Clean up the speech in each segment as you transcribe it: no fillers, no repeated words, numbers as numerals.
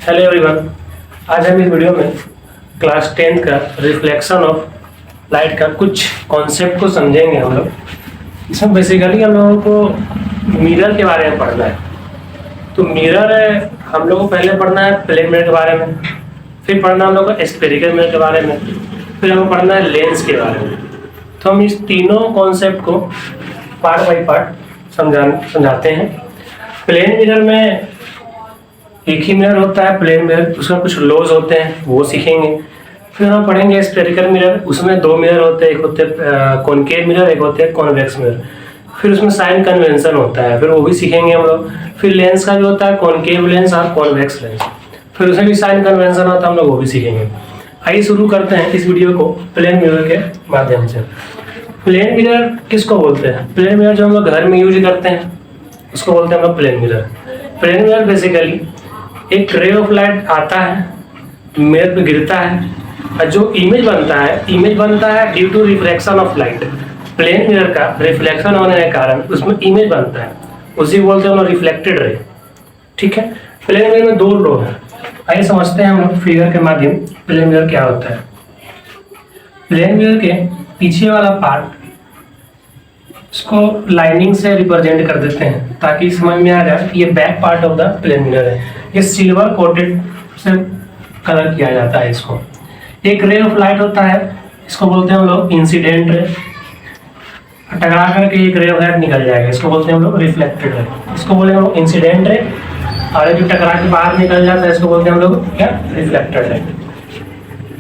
Hello everyone. आज हम इस वीडियो में क्लास 10 का रिफ्लेक्शन ऑफ लाइट का कुछ कॉन्सेप्ट को समझेंगे हम लोग। इसमें बेसिकली हम लोगों को मिरर के बारे में पढ़ना है। तो मिरर हम लोगों को पहले पढ़ना है प्लेन मिरर के बारे में, फिर पढ़ना हम लोग को स्फेरिकल मिरर के बारे में, फिर हमको पढ़ना है लेंस के बारे में। तो हम इस तीनों कॉन्सेप्ट को पार्ट बाई पार्ट समझाते हैं। प्लेन मिरर में एक ही मिरर होता है प्लेन मिरर, उसमें कुछ लॉज होते हैं वो सीखेंगे। फिर हम पढ़ेंगे स्फेरिकल मिरर, उसमें दो मिरर होते हैं, एक होते हैं कॉनकेव मिरर, एक होते हैं कॉन्वेक्स मिरर। फिर उसमें साइन कन्वेंशन होता है, फिर वो भी सीखेंगे हम लोग। फिर लेंस का भी होता है कॉनकेव लेंस और कॉन्वेक्स लेंस, फिर उसमें भी साइन कन्वेंशन होता है, हम लोग वो भी सीखेंगे। आइए शुरू करते हैं इस वीडियो को प्लेन मिरर के माध्यम से। प्लेन मिरर किसको बोलते हैं? प्लेन मिरर जो हम लोग घर में यूज करते हैं उसको बोलते हैं हम लोग plane mirror. Plane mirror basically एक रे ऑफ लाइट आता है, मिरर पे गिरता है और जो इमेज बनता है due to reflection of light. Plane mirror का रिफ्लेक्शन होने के कारण उसमें इमेज बनता है, उसी बोलते हैं हम रिफ्लेक्टेड रे। ठीक है। प्लेन मिरर में दो रो है। आइए समझते हैं हम लोग फिगर के माध्यम प्लेन मिरर क्या होता है। प्लेन मिरर के पीछे वाला पार्ट इसको लाइनिंग से रिप्रेजेंट कर देते हैं ताकि समझ में आ जाए कि ये back part of the plane mirror है। ये सिल्वर कोटेड से कलर किया जाता है इसको। एक रे ऑफ लाइट होता है, इसको बोलते हैं हम लोग इंसिडेंट रे। टकरा करके एक रे ऑफ लाइट निकल जाएगा, इसको बोलते हैं हम लोग रिफ्लेक्टेड रे। इसको बोलेंगे हम लोग इंसिडेंट रे, और जो टकरा के बाहर निकल जाता है इसको बोलते हैं हम लोग क्या? Reflected ray.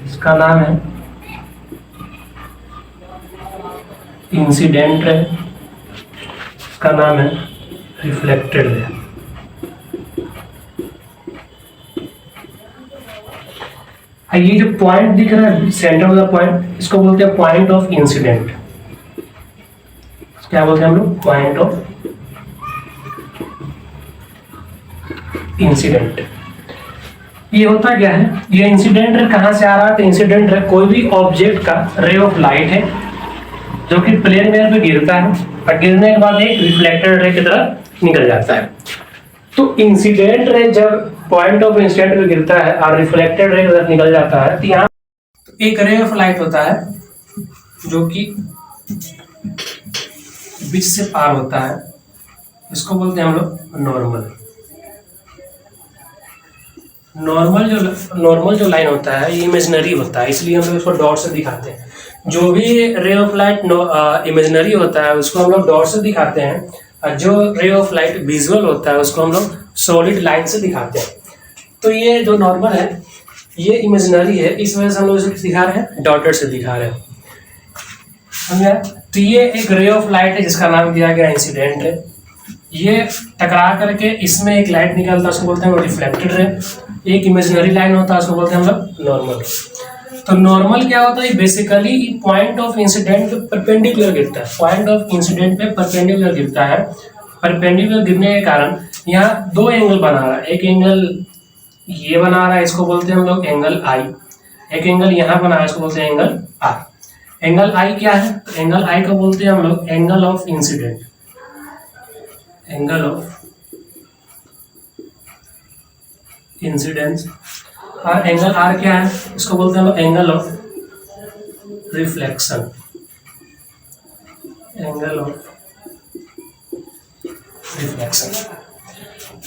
इसका नाम है इंसिडेंट रे, इसका नाम है रिफ्लेक्टेड रे। ये जो पॉइंट दिख रहा है सेंटर ऑफ द पॉइंट, इसको बोलते हैं पॉइंट ऑफ इंसिडेंट। क्या बोलते हैं हम लोग? Point of incident. ये होता क्या है? ये इंसिडेंट रे कहां से आ रहा है? तो इंसिडेंट रे कोई भी ऑब्जेक्ट का रे ऑफ लाइट है जो कि प्लेन मिरर पे गिरता है और गिरने के बाद एक रिफ्लेक्टेड रे की तरह निकल जाता है। तो इंसिडेंट रे जब पॉइंट ऑफ इंसिडेंट पे गिरता है और रिफ्लेक्टेड रे की तरफ निकल जाता है तो यहाँ एक रे ऑफ लाइट होता है जो कि बीच से पार होता है, इसको बोलते हैं हम लोग नॉर्मल। नॉर्मल जो लाइन होता है ये इमेजिनरी होता है, इसलिए हम लोग इसको डॉट से दिखाते हैं। जो भी रे ऑफ लाइट इमेजिनरी होता है उसको हम लोग डॉट से दिखाते हैं, और जो रे ऑफ लाइट विजुअल होता है उसको हम लोग सॉलिड लाइन से दिखाते हैं। तो ये जो नॉर्मल है ये इमेजिनरी है, इस वजह से हम लोग इसे दिखा रहे हैं डॉटेड से दिखा रहे हैं। समझा? तो ये एक रे ऑफ लाइट है जिसका नाम दिया गया इंसिडेंट रे। ये टकरा करके इसमें एक लाइट निकलता है उसको बोलते हैं रिफ्लेक्टेड रे। एक इमेजिनरी लाइन होता है उसको बोलते हैं हम लोग नॉर्मल। तो नॉर्मल क्या होता है? बेसिकली पॉइंट ऑफ इंसिडेंट पे परपेंडिकुलर गिरता है। पॉइंट ऑफ इंसिडेंट पे परपेंडिकुलर गिरता है। परपेंडिकुलर गिरने के कारण यहाँ दो एंगल बना रहा है। एक एंगल ये बना रहा है, इसको बोलते हैं हम लोग एंगल आई। एक एंगल यहाँ बना रहा है, इसको बोलते हैं एंगल आर। एंगल आई क्या है? तो एंगल आई को बोलते हैं हम लोग angle of incident. Angle of incidence. और एंगल आर क्या है? इसको बोलते हैं angle of reflection. Angle of reflection.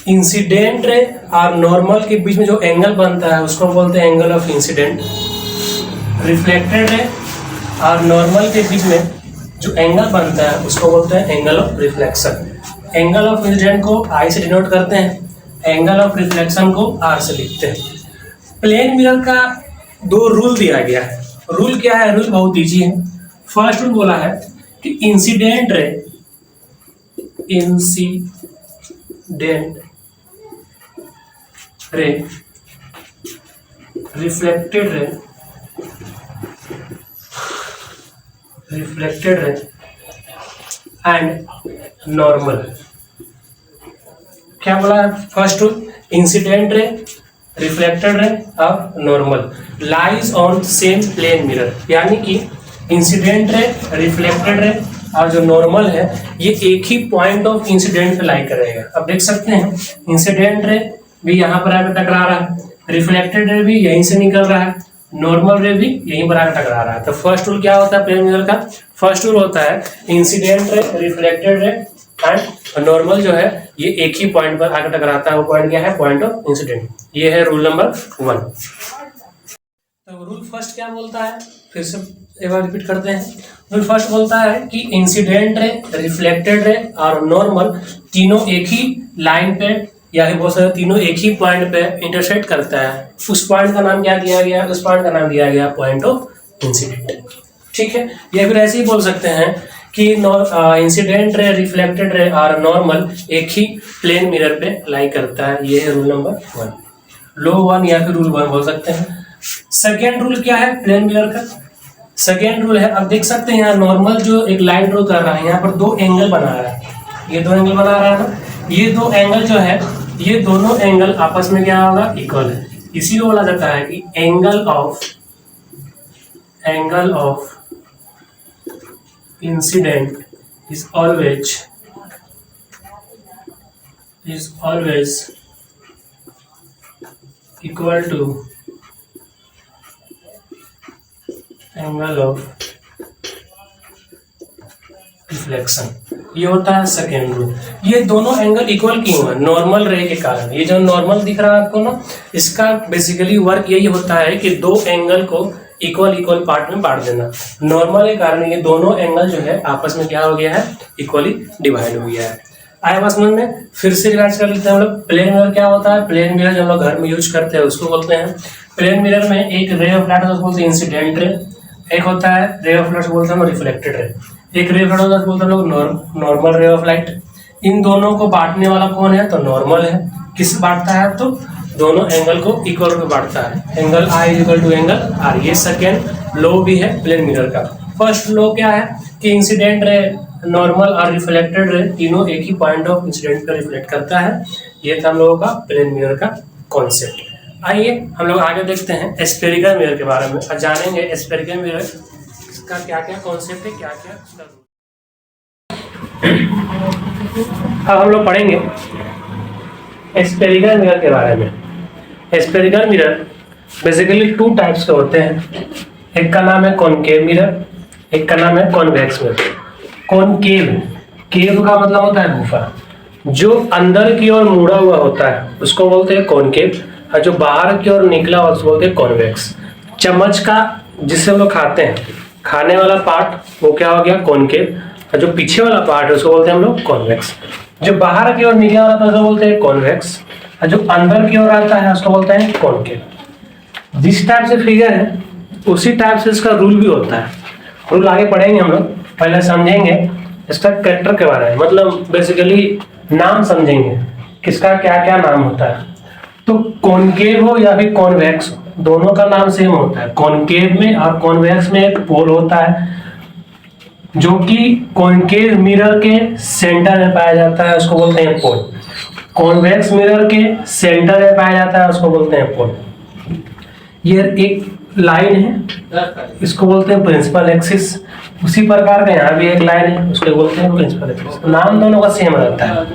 Incident ray और नॉर्मल के बीच में जो एंगल बनता है उसको बोलते हैं angle of incident. Reflected ray और नॉर्मल के बीच में जो एंगल बनता है उसको बोलते हैं angle of reflection. Angle of incident को आई से डिनोट करते हैं, एंगल ऑफ रिफ्लेक्शन को आर से लिखते हैं। प्लेन मिरर का दो रूल दिया गया है। रूल क्या है? रूल बहुत इजी है। फर्स्ट रूल बोला है कि इंसिडेंट रे रिफ्लेक्टेड रे एंड नॉर्मल। क्या बोला है? First rule incident ray, reflected ray और normal lies on same plane mirror. यानी कि इंसिडेंट रे, रिफ्लेक्टेड रे और जो नॉर्मल है ये एक ही पॉइंट ऑफ इंसिडेंट पे लाई करेगा। अब देख सकते हैं इंसिडेंट रे भी यहाँ पर आकर टकरा रहा है, रिफ्लेक्टेड रे भी यहीं से निकल रहा है, नॉर्मल रे भी यहीं पर आकर टकरा रहा है। तो फर्स्ट रूल क्या होता है प्लेन मिरर का? फर्स्ट रूल होता है इंसिडेंट रे, रिफ्लेक्टेड रे एंड नॉर्मल जो है ये एक ही पॉइंट पर आकर टकराता है। वो पॉइंट क्या है? Point of incident. ये है रूल नंबर 1। तो रूल फर्स्ट क्या बोलता है, फिर से एक बार रिपीट करते हैं। रूल फर्स्ट बोलता है कि इंसिडेंट रे, रिफ्लेक्टेड रे और नॉर्मल तीनों एक ही लाइन पे या फिर बहुत सारे तीनों एक ही पॉइंट पे इंटरसेक्ट करता है। उस पॉइंट का नाम क्या दिया गया? उस पॉइंट का नाम दिया गया पॉइंट ऑफ इंसिडेंट। ठीक है, या फिर ऐसे ही बोल सकते हैं कि इंसिडेंट रे, रिफ्लेक्टेड रे और नॉर्मल एक ही प्लेन मिरर पे लाई करता है। ये है रूल नंबर 1, लो 1 या फिर रूल 1 बोल सकते हैं। सेकेंड रूल क्या है प्लेन मिरर का? सेकेंड रूल है, अब देख सकते हैं यहाँ नॉर्मल जो एक लाइन ड्रॉ कर रहा है, यहाँ पर दो एंगल बना रहा है। ये दो एंगल बना रहा है ना, ये दो एंगल जो है ये दोनों एंगल आपस में क्या होगा? इक्वल है। इसीलिए बोला जाता है कि angle of incident is always equal to angle of reflection. ये होता है सेकेंड रूल। ये दोनों एंगल इक्वल क्यों है? नॉर्मल रे के कारण। ये जो नॉर्मल दिख रहा है आपको ना, इसका बेसिकली वर्क यही होता है कि दो एंगल को इक्वल पार्ट में बांट देना। नॉर्मल के कारण ये दोनों एंगल जो है आपस में क्या हो गया है? इक्वली डिवाइड हो गया है। आया बात समझ में? फिर से रिवाइज कर लेते हैं हम लोग। प्लेन मिरर क्या होता है? प्लेन मिरर जो हम लोग घर में यूज करते हैं उसको बोलते हैं प्लेन मिरर में एक रे ऑफ लाइट होता है बोलते हैं इंसिडेंट रे, एक होता है रे ऑफ लाइट बोलते हैं रिफ्लेक्टेड रे, एक रे ऑफ लाइट होता है बोलते हैं लोग नॉर्मल रे ऑफ लाइट। इन दोनों को बांटने वाला कौन है? तो नॉर्मल है। किस बांटता है? तो दोनों एंगल को इक्वल में बांटता है। Angle i equal to angle r. ये सेकेंड लॉ भी है प्लेन मिरर का। फर्स्ट लॉ क्या है कि इंसिडेंट रे, नॉर्मल और रिफ्लेक्टेड रे तीनों एक ही पॉइंट ऑफ इंसिडेंट पर रिफ्लेक्ट करता है। ये था हम लोगों का प्लेन मिरर का कॉन्सेप्ट। आइए हम लोग आगे देखते हैं स्फेरिकल मिरर के बारे में और जानेंगे स्फेरिकल मिरर का क्या क्या कॉन्सेप्ट है, क्या क्या उसका। अब हम लोग पढ़ेंगे स्फेरिकल मिरर के बारे में। स्फेरिकल मिरर बेसिकली 2 टाइप्स के होते हैं। एक का नाम है कॉनकेव मिरर, एक का नाम है कॉन्वेक्स मिरर। कॉनकेव, केव का मतलब होता है गुफा, जो अंदर की ओर मुड़ा हुआ होता है उसको बोलते हैं कॉनकेव, और जो बाहर की ओर निकला हुआ उसको बोलते हैं कॉन्वेक्स। चम्मच का जिससे हम लोग खाते हैं, खाने वाला पार्ट वो क्या हो गया? कॉनकेव, और जो पीछे वाला पार्ट है उसको बोलते हैं हम लोग कॉन्वेक्स। जो बाहर की ओर निकला वाला उसको बोलते हैं कॉन्वेक्स, और जो अंदर की ओर आता है उसको बोलते हैं कॉनकेव। जिस टाइप से फिगर है उसी टाइप से इसका रूल भी होता है। रूल आगे पढ़ेंगे हम लोग, पहले समझेंगे इसका कैरेक्टर के बारे में, मतलब बेसिकली नाम समझेंगे किसका क्या क्या नाम होता है। तो कॉनकेव हो या फिर कॉन्वेक्स हो, दोनों का नाम सेम होता है। कॉनकेव में और कॉन्वेक्स में एक पोल होता है जो कि कॉनकेव मिरर के सेंटर में पाया जाता है, उसको बोलते हैं पोल। कॉन्वेक्स मिरर के सेंटर में पाया जाता है, उसको बोलते हैं पोल। ये एक लाइन है, इसको बोलते हैं प्रिंसिपल एक्सिस। उसी प्रकार का यहाँ भी एक लाइन है, उसको बोलते हैं प्रिंसिपल एक्सिस। नाम दोनों का सेम रहता है।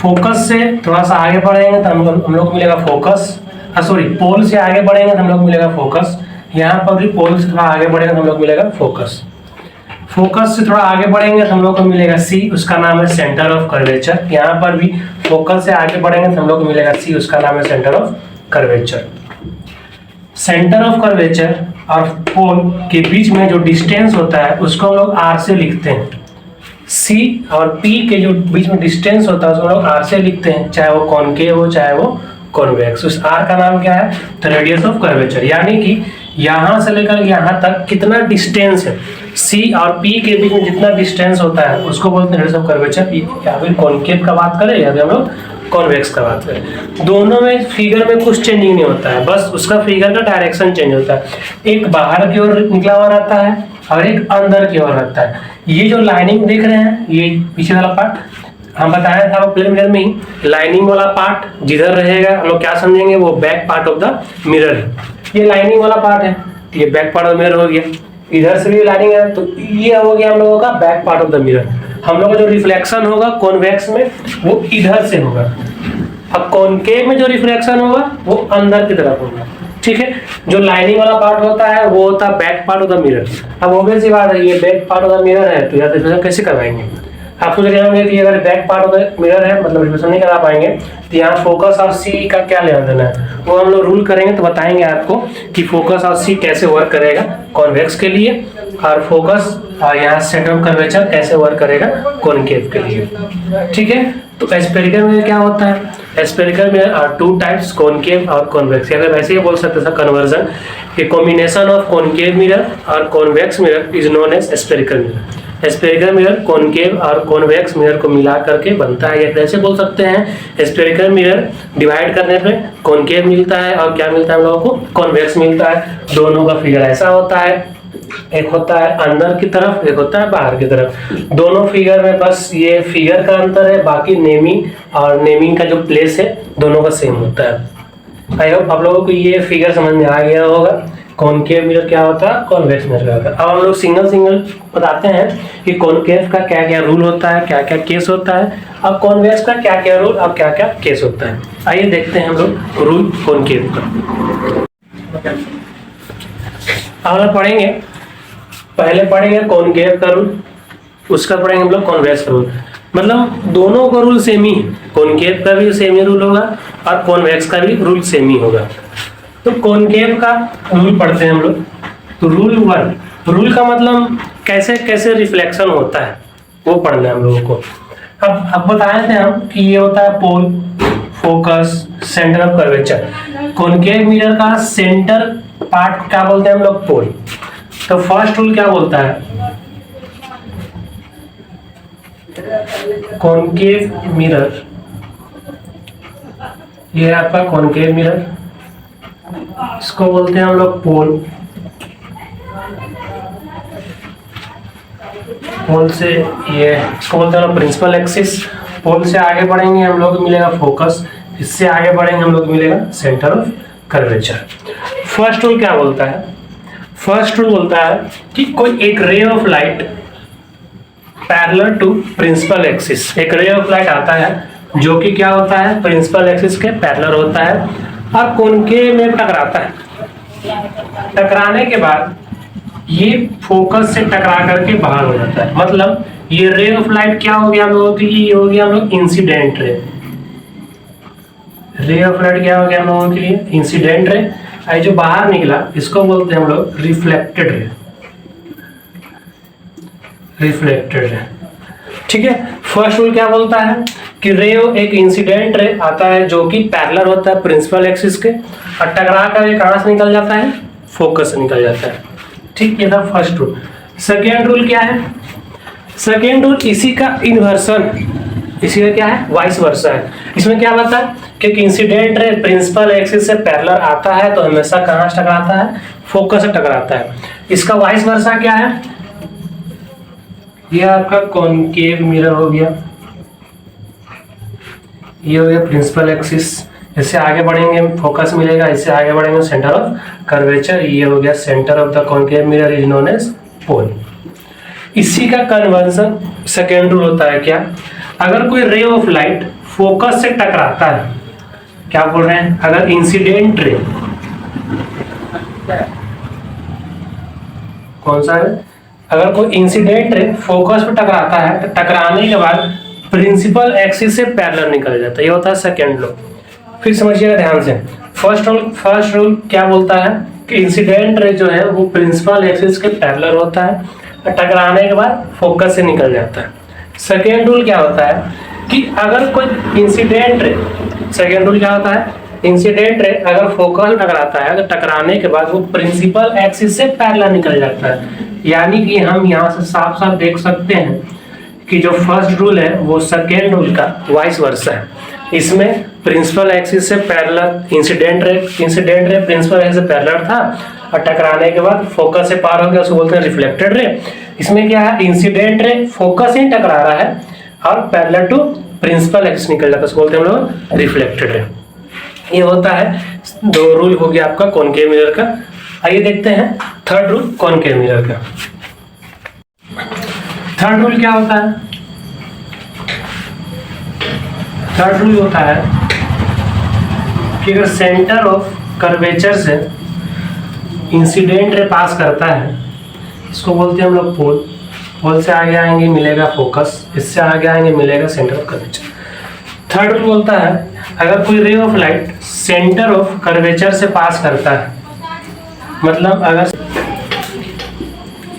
फोकस से थोड़ा सा आगे बढ़ेंगे तो हम लोग को मिलेगा फोकस, सॉरी पोल से आगे बढ़ेंगे तो हम लोग को मिलेगा फोकस। यहाँ पर भी पोल से थोड़ा आगे बढ़ेंगे तो हम लोग को मिलेगा फोकस। फोकस से थोड़ा आगे बढ़ेंगे तो हम लोग को मिलेगा सी, उसका नाम है सेंटर ऑफ कर्वेचर। यहाँ पर भी फोकस से आगे बढ़ेंगे तो हम लोग को मिलेगा सी, उसका नाम है centre of curvature. Centre of curvature और पोल के बीच में जो डिस्टेंस होता है उसको हम लोग आर से लिखते हैं। सी और पी के जो बीच में डिस्टेंस होता है उसको हम लोग आर से लिखते हैं, चाहे वो कॉनकेव हो चाहे वो कॉन्वेक्स। उस आर का नाम क्या है? तो रेडियस ऑफ कर्वेचर। यानी कि यहाँ से लेकर यहाँ तक कितना डिस्टेंस है, सी और पी के बीच में जितना डिस्टेंस होता है उसको बोलते हैं रेडियस ऑफ कर्वेचर। या फिर कॉनकेव का बात करें या फिर हम लोग कॉन्वेक्स का बात करें, दोनों में फिगर में कुछ चेंजिंग नहीं होता है, बस उसका फिगर का डायरेक्शन चेंज होता है। एक बाहर की ओर निकला हुआ रहता है और एक अंदर की ओर रहता है। ये जो लाइनिंग देख रहे हैं, ये पीछे वाला पार्ट हम बताया था प्लेन मिरर में ही, लाइनिंग वाला पार्ट जिधर रहेगा हम लोग क्या समझेंगे? वो back part of the mirror है। ये लाइनिंग वाला पार्ट है, ये बैक पार्ट ऑफ मिरर हो गया। इधर से भी लाइनिंग है तो ये हो गया हम लोगों का back part of the mirror. हम लोग का जो रिफ्लेक्शन होगा कॉन्वेक्स में वो इधर से होगा, अब कॉनकेव में जो रिफ्लेक्शन होगा वो अंदर की तरफ होगा, ठीक है। जो लाइनिंग वाला पार्ट होता है वो होता है back part of the mirror. अब ऑब्वियस सी बात है, ये back part of the mirror है तो यार रिफ्लेक्शन कैसे करवाएंगे। आप सोच रहे होंगे कि अगर back part of the mirror है मतलब रिफ्लेक्शन नहीं करा पाएंगे, तो यहाँ फोकस और सी का क्या लेना देना है वो हम लोग रूल करेंगे, तो बताएंगे आपको कि फोकस और सी कैसे वर्क करेगा कॉन्वेक्स के लिए, और फोकस और यहाँ सेंटर ऑफ कर्वेचर कैसे वर्क करेगा कॉनकेव के लिए, ठीक है। तो स्फेरिकल मिरर क्या होता है, spherical mirror are two types, concave और कॉन्वेक्स। अगर वैसे ही बोल सकते हैं conversion, a combination of concave mirror और convex mirror is known as spherical mirror. Spherical mirror concave और कॉन्वेक्स मिरर को मिला करके बनता है, या कैसे बोल सकते हैं स्फेरिकल मिरर डिवाइड करने पे कॉनकेव मिलता है और क्या मिलता है हम लोगों को, कॉन्वेक्स मिलता है। दोनों का फिगर ऐसा होता है, एक होता है अंदर की तरफ, एक होता है बाहर की तरफ। दोनों फिगर में बस ये फिगर का अंतर है, बाकी नेमिंग और नेमिंग का जो प्लेस है दोनों का सेम होता है। आई होप आप लोगों को ये फिगर समझ में आ गया होगा, कॉनकेव मिरर क्या होता है, कॉन्वेक्स मिरर क्या होता है। अब हम लोग सिंगल सिंगल बताते हैं कि कॉनकेव का क्या क्या रूल होता है, क्या क्या केस होता है, अब कॉन्वेक्स का क्या क्या रूल और क्या क्या केस होता है। आइए देखते हैं हम लोग रूल कॉनकेव का। हम लोग पढ़ेंगे, पहले पढ़ेंगे कॉनकेव का रूल, उसका पढ़ेंगे हम लोग कॉन्वेक्स का रूल। मतलब दोनों का रूल सेम ही, कॉनकेव का भी सेम ही रूल होगा और कॉन्वेक्स का भी रूल सेम ही होगा। तो कॉनकेव का रूल पढ़ते हैं हम लोग। तो रूल 1, रूल का मतलब कैसे कैसे रिफ्लेक्शन होता है वो पढ़ना है हम लोगों को। अब बताए थे हम कि ये होता है pole, focus, centre of curvature. Concave mirror का सेंटर पार्ट क्या बोलते हैं हम लोग, पोल। तो फर्स्ट रूल क्या बोलता है, कॉनकेव मिरर, ये है आपका कॉनकेव मिरर, इसको बोलते हैं हम लोग पोल। पोल से ये इसको बोलते हैं प्रिंसिपल एक्सिस। पोल से आगे बढ़ेंगे हम लोग मिलेगा फोकस, इससे आगे बढ़ेंगे हम लोग मिलेगा centre of curvature. First rule क्या बोलता है, फर्स्ट रूल बोलता है कि कोई एक ray of light parallel to principal axis, एक रे ऑफ लाइट आता है जो कि क्या होता है प्रिंसिपल एक्सिस के पैरेलल होता है और कॉनकेव में टकराता है। टकराने के बाद ये फोकस से टकरा करके बाहर हो जाता है। मतलब ये रे ऑफ लाइट क्या हो गया हम लोगों की, ये हो गया हम लोग इंसिडेंट रे। रे ऑफ लाइट क्या हो गया हम लोगों के लिए, इंसिडेंट रे। जो बाहर निकला इसको बोलते हैं हम लोग रिफ्लेक्टेड रे, रिफ्लेक्टेड रे, ठीक है। फर्स्ट रूल क्या बोलता है कि रे एक इंसिडेंट रे आता है जो कि पैरेलल होता है प्रिंसिपल एक्सिस के और टकरा कर ये कहां से निकल जाता है, फोकस से निकल जाता है, ठीक। ये था फर्स्ट रूल। सेकेंड रूल क्या है, सेकेंड रूल इसी का इन्वर्सन, इसी का क्या है, वाइस वर्सा है। इसमें क्या बता है कि इंसिडेंट रे प्रिंसिपल एक्सिस से पैरेलल आता है तो हमेशा कहां से टकराता है, फोकस से टकराता है। इसका वाइस वर्सा क्या है, ये आपका कॉनकेव मिरर हो गया, ये हो गया प्रिंसिपल एक्सिस, इससे आगे बढ़ेंगे फोकस मिलेगा, इससे आगे बढ़ेंगे सेंटर ऑफ कर्वेचर, ये हो गया centre of the concave mirror is known as pole. इसी का कन्वर्जन सेकेंड रूल होता है क्या, अगर कोई रे ऑफ लाइट फोकस से टकराता है, क्या बोल रहे हैं, अगर इंसिडेंट रे, कौन सा है, अगर कोई इंसिडेंट रे फोकस पे टकराता है तो टकराने के बाद प्रिंसिपल एक्सिस से पैरेलल निकल जाता है, ये होता है सेकेंड लॉ। फिर समझिएगा ध्यान से, फर्स्ट रूल क्या बोलता है कि इंसिडेंट रे जो है वो प्रिंसिपल एक्सिस के पैरेलल होता है, टकराने के बाद फोकस से निकल जाता है। सेकेंड रूल क्या होता है कि अगर कोई इंसिडेंट रे, सेकेंड रूल क्या होता है, इंसिडेंट रे अगर फोकस टकराता है तो टकराने के बाद वो प्रिंसिपल एक्सिस से पैरेलल निकल जाता है। यानी कि हम यहाँ से साफ साफ देख सकते हैं कि जो फर्स्ट रूल है वो सेकेंड रूल का वाइस वर्सा है। इसमें प्रिंसिपल एक्सिस से parallel incident ray principal axis से पैरेलल था और टकराने के बाद फोकस से पार हो गया, उसको बोलते हैं रिफ्लेक्टेड रे। इसमें क्या है, इंसिडेंट रे फोकस ही टकरा रहा है और पैरेलल टू प्रिंसिपल एक्सिस निकल जाता है, उसको बोलते हैं हम लोग रिफ्लेक्टेड रे। ये होता है, दो रूल हो गया आपका कॉनकेव मिरर का। आइए देखते हैं थर्ड रूल कॉनकेव मिरर का। थर्ड रूल क्या होता है, थर्ड रूल होता है कि अगर सेंटर ऑफ कर्वेचर से इंसिडेंट रे पास करता है, इसको बोलते हैं हम लोग पोल। पोल से आगे आएंगे मिलेगा फोकस, इससे आगे आएंगे मिलेगा centre of curvature. Third rule बोलता है अगर कोई रे of light centre of curvature से पास करता है, मतलब अगर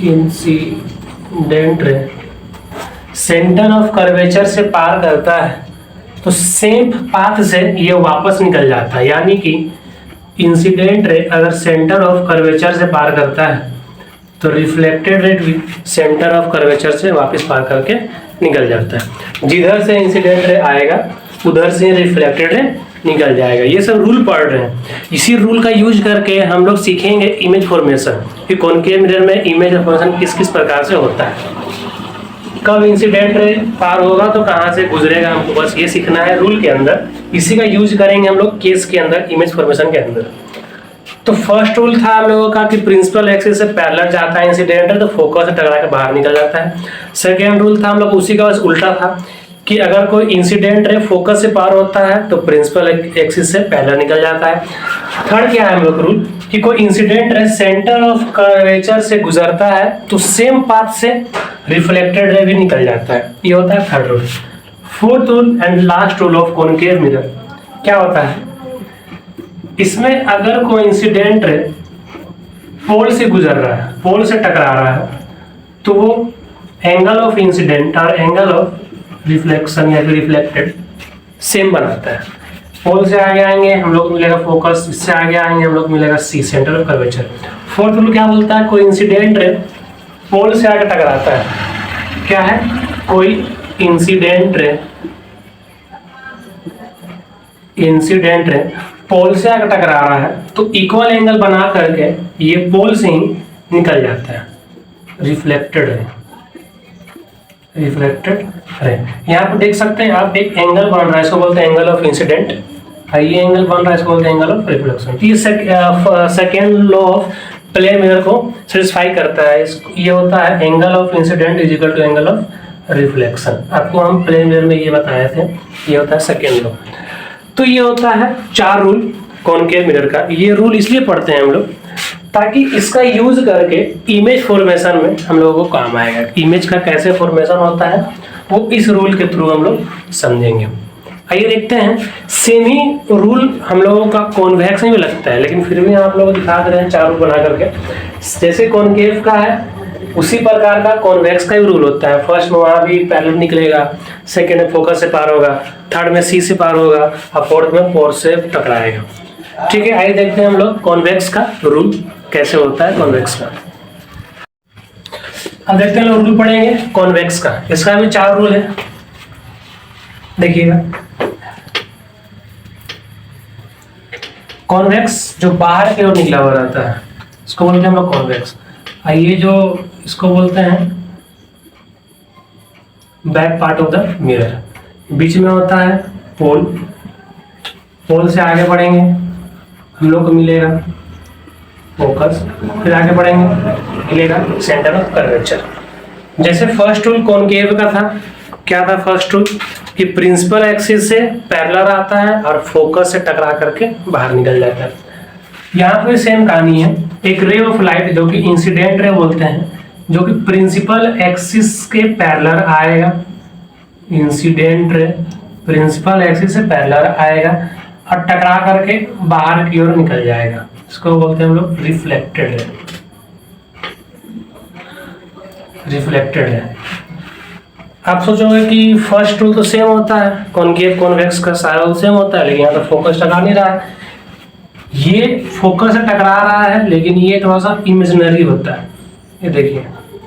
incident ray centre of curvature से पार करता है तो सेम पाथ से ये वापस निकल जाता है। यानी कि इंसिडेंट रे अगर सेंटर ऑफ कर्वेचर से पार करता है तो रिफ्लेक्टेड रे भी सेंटर ऑफ कर्वेचर से वापस पार करके निकल जाता है। जिधर से इंसिडेंट रे आएगा उधर से रिफ्लेक्टेड रे निकल जाएगा। ये सब रूल पढ़ रहे हैं। इसी रूल का यूज करके हम लोग सीखेंगे इमेज फॉर्मेशन कि कॉनकेव मिरर में इमेज फॉर्मेशन किस किस प्रकार से होता है, कब इंसिडेंट रे पार होगा तो कहाँ से गुजरेगा, हमको बस ये सीखना है रूल के अंदर। इसी का यूज करेंगे हम लोग केस के अंदर, इमेज फॉर्मेशन के अंदर। तो फर्स्ट रूल था हम लोगों का कि प्रिंसिपल एक्सिस से पैरेलल जाता है इंसिडेंट रे तो फोकस से टकरा के बाहर निकल जाता है। सेकेंड रूल था हम लोग उसी का बस उल्टा था कि अगर कोई इंसिडेंट रे फोकस से पार होता है तो प्रिंसिपल एक्सिस से पैरेलल निकल जाता है। थर्ड क्या है हम लोग रूल कि कोई incident ray centre of curvature से गुजरता है तो सेम पाथ से रिफ्लेक्टेड रे भी निकल जाता है। ये होता है third rule. Fourth rule and last rule of concave mirror क्या होता है, इसमें अगर कोई इंसिडेंट रे पोल से गुजर रहा है, पोल से टकरा रहा है, तो वो एंगल ऑफ इंसिडेंट और एंगल ऑफ रिफ्लेक्शन या फिर रिफ्लेक्टेड सेम बनाता है। पोल से आगे आएंगे हम लोग मिलेगा फोकस, इससे आगे आएंगे हम लोग मिलेगा C centre of curvature. Fourth rule क्या बोलता है, कोई इंसिडेंट रे पोल से आगे टकराता है, क्या है, कोई इंसिडेंट रे पोल से आगे टकरा रहा है तो इक्वल एंगल बना करके ये पोल से ही निकल जाता है, रिफ्लेक्टेड रे। यहाँ पर देख सकते हैं आप, एक एंगल बन रहा है, इसको बोलते हैं एंगल ऑफ इंसिडेंट, ये एंगल बन रहा है, इसको बोलते हैं एंगल ऑफ रिफ्लेक्शन। ये second law of plane mirror को सेटिस्फाई करता है। ये होता है angle of incident is equal to angle of reflection. आपको हम प्लेन मिरर में ये बताए थे, ये होता है सेकेंड लॉ। तो ये होता है 4 रूल कॉनकेव मिरर का। ये रूल इसलिए पढ़ते हैं हम लोग ताकि इसका यूज करके इमेज फॉर्मेशन में हम लोगों को काम आएगा। इमेज का कैसे फॉर्मेशन होता है वो इस रूल के थ्रू हम लोग समझेंगे। आइए देखते हैं, सेम ही रूल हम लोगों का कॉन्वेक्स में भी लगता है, लेकिन फिर भी आप लोग दिखा दे रहे हैं 4 रूल बना करके। जैसे कॉनकेव का है उसी प्रकार का कॉन्वेक्स का भी रूल होता है। फर्स्ट में वहां भी पैरेलल निकलेगा, सेकेंड में फोकस से पार होगा, थर्ड में सी से पार होगा और फोर्थ में पोल से टकराएगा। ठीक है, आइए देखते हैं हम लोग कॉन्वेक्स का रूल कैसे होता है कॉन्वेक्स का। अब देखते हैं लोग रूल पढ़ेंगे कॉन्वेक्स का। इसका भी 4 रूल है, देखिएगा। कॉन्वेक्स जो बाहर की ओर निकला हुआ रहता है इसको बोलते हैं हम लोग कॉन्वेक्स। ये जो इसको बोलते हैं back part of the mirror. बीच में होता है पोल, पोल से आगे बढ़ेंगे हम लोग को मिलेगा फोकस, फिर आगे बढ़ेंगे मिलेगा सेंटर ऑफ कर्वेचर। जैसे फर्स्ट रूल कॉनकेव का था, क्या था फर्स्ट रूल कि प्रिंसिपल एक्सिस से पैरेलल आता है और फोकस से टकरा करके बाहर निकल जाता है। यहाँ पे सेम कहानी है, एक रे ऑफ लाइट जो कि इंसिडेंट रे बोलते हैं, जो कि प्रिंसिपल एक्सिस के पैरेलल आएगा। इंसिडेंट रे प्रिंसिपल एक्सिस से पैरेलल आएगा और टकरा करके बाहर की ओर निकल जाएगा, इसको बोलते हैं हम लोग रिफ्लेक्टेड रे। रिफ्लेक्टेड रे। आप सोचोगे कि फर्स्ट रूल तो सेम होता है, कॉनकेव कॉन्वेक्स का सारा रूल सेम होता है, लेकिन यहाँ तो फोकस टकरा नहीं रहा है। ये फोकस से टकरा रहा है लेकिन ये थोड़ा सा इमेजिनरी होता है। ये देखिए,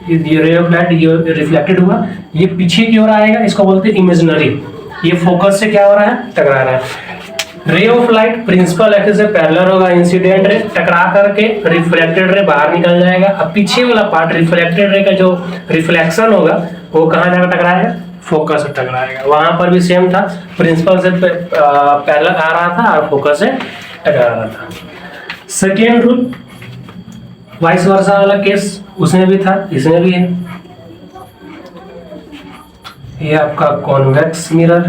ये रे ऑफ लाइट ये रिफ्लेक्टेड हुआ, ये पीछे की ओर आएगा, इसको बोलते हैं इमेजिनरी। ये फोकस से क्या हो रहा है, टकरा रहा है। Ray of light principal axis से पैरेलल होगा, इंसिडेंट रे टकरा करके रिफ्लेक्टेड रे बाहर निकल जाएगा। अब पीछे वाला पार्ट रिफ्लेक्टेड रे का जो रिफ्लेक्शन होगा वो कहाँ जाकर टकराएगा, फोकस से टकराएगा। वहां पर भी सेम था, प्रिंसिपल से पैरेलल आ रहा था और फोकस से टकरा रहा था। सेकेंड रूल वाइस वर्सा वाला केस उसमें भी था, इसमें भी है। ये आपका कॉन्वेक्स मिरर,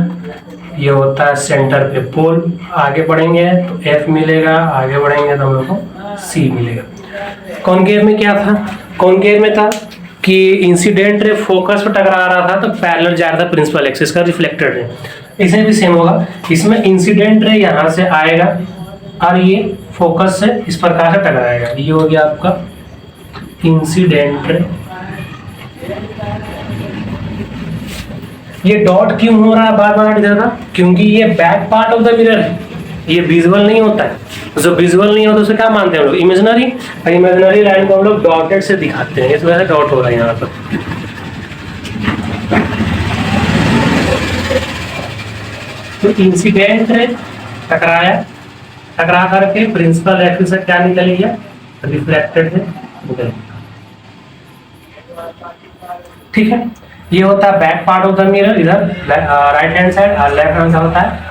ये होता है सेंटर पे पोल, आगे बढ़ेंगे तो एफ मिलेगा, आगे बढ़ेंगे तो हम लोग को सी मिलेगा। कॉनकेव में क्या था, कॉनकेव में था कि इंसिडेंट रे फोकस पर टकरा रहा था तो पैरेलल जा रहा था प्रिंसिपल एक्सिस का रिफ्लेक्टेड रे। इसमें भी सेम होगा, इसमें इंसिडेंट रे यहाँ से आएगा और ये फोकस से इस प्रकार से टकराएगा। ये हो गया आपका इंसिडेंट रे। ये डॉट क्यों हो रहा है बार बार इधर का, क्योंकि ये back part of the mirror है, ये विजुअल नहीं होता है। जो विजुअल नहीं होता उसे क्या मानते हैं हम लोग, इमेजिनरी। इमेजिनरी लाइन को हम लोग डॉटेड से दिखाते हैं, इस वजह से डॉट हो रहा है यहाँ पर। तो इंसिडेंट रे टकराया, टकरा करके प्रिंसिपल एक्सिस से क्या निकल गया, रिफ्लेक्टेड से निकल गया। ठीक है, ये होता है back part of the mirror, इधर राइट हैंड साइड, और लेफ्ट हैंड साइड होता है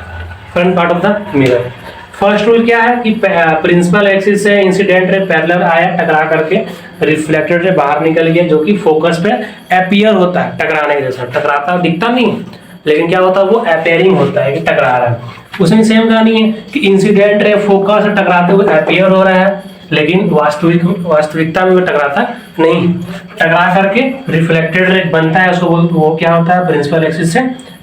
front part of the mirror. First rule क्या है कि प्रिंसिपल एक्सिस से इंसिडेंट रे पैरेलल आया, टकरा करके रिफ्लेक्टेड रे बाहर निकल गया, जो कि फोकस पे अपीयर होता है टकराने के जैसा। टकराता दिखता नहीं, लेकिन क्या होता है वो अपीयरिंग होता है कि टकरा रहा है। उसमें सेम कहानी है कि इंसिडेंट रे फोकस से टकराते हुए अपीयर हो रहा है, लेकिन वास्तविकता में वो टकराता नहीं। टकरा करके रिफ्लेक्टेड रे बनता है, उसको वो क्या होता है प्रिंसिपल एक्सिस से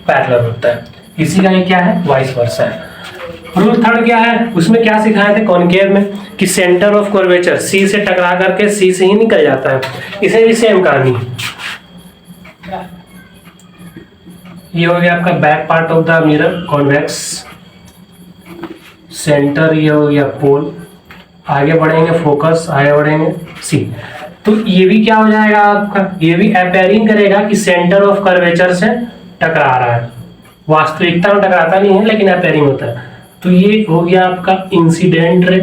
पैरेलल होता है। इसी का ये क्या है, वाइस वर्सा है। रूल थर्ड क्या है, उसमें क्या सिखाए थे कॉनकेव में कि सेंटर ऑफ कर्वेचर सी से टकरा करके सी से ही निकल जाता है। इसे भी सेम कहानी, ये हो गया आपका back part of the mirror convex, centre ये हो गया पोल, आगे बढ़ेंगे फोकस, आगे बढ़ेंगे सी। तो ये भी क्या हो जाएगा आपका, ये भी अपीयरिंग करेगा कि सेंटर ऑफ कर्वेचर से टकरा रहा है। वास्तविकता में टकराता नहीं है, लेकिन अपीयरिंग होता है। तो ये हो गया आपका इंसिडेंट रे।